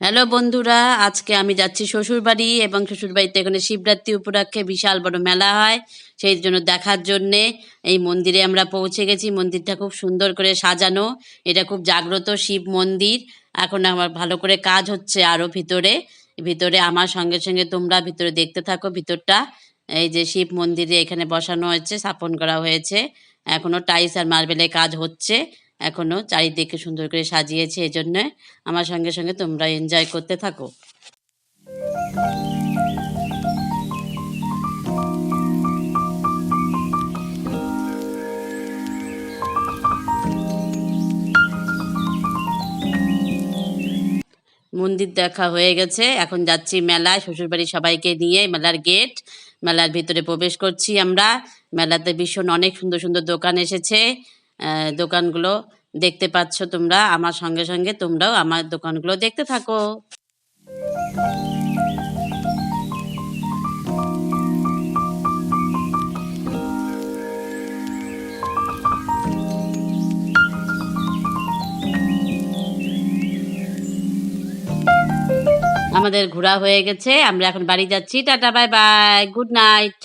Hello বন্ধুরা, আজকে আমি যাচ্ছি শ্বশুরবাড়ি এবং শ্বশুরবাড়িতে এখানে শিবরাত্রি উপলক্ষে বিশাল বড় মেলা হয়। সেই জন্য দেখার জন্যে এই মন্দিরে আমরা পৌঁছে গেছি। মন্দিরটা খুব সুন্দর করে সাজানো। এটা খুব জাগ্রত শিব মন্দির। এখন আমার ভালো করে কাজ হচ্ছে আরও ভিতরে। ভিতরে আমার সঙ্গে সঙ্গে তোমরা ভিতরে দেখতে থাকো ভিতরটা। এই যে শিব মন্দিরে এখানে বসানো হয়েছে, স্থাপন করা হয়েছে। এখনো টাইলস আর মার্বেলের কাজ হচ্ছে। এখনো চারিদিকে সুন্দর করে সাজিয়েছে, এজন্য আমার সঙ্গে সঙ্গে তোমরা এনজয় করতে থাকো। মন্দির দেখা হয়ে গেছে, এখন যাচ্ছি মেলায় শ্বশুরবাড়ির সবাইকে নিয়ে। মেলার গেট, মেলার ভিতরে প্রবেশ করছি আমরা। মেলাতে ভীষণ অনেক সুন্দর সুন্দর দোকান এসেছে। দোকানগুলো দেখতে পাচ্ছ তোমরা। আমার সঙ্গে সঙ্গে তোমরাও আমার দোকানগুলো দেখতে থাকো। আমাদের ঘোরা হয়ে গেছে, আমরা এখন বাড়ি যাচ্ছি। Tata, bye bye, good night.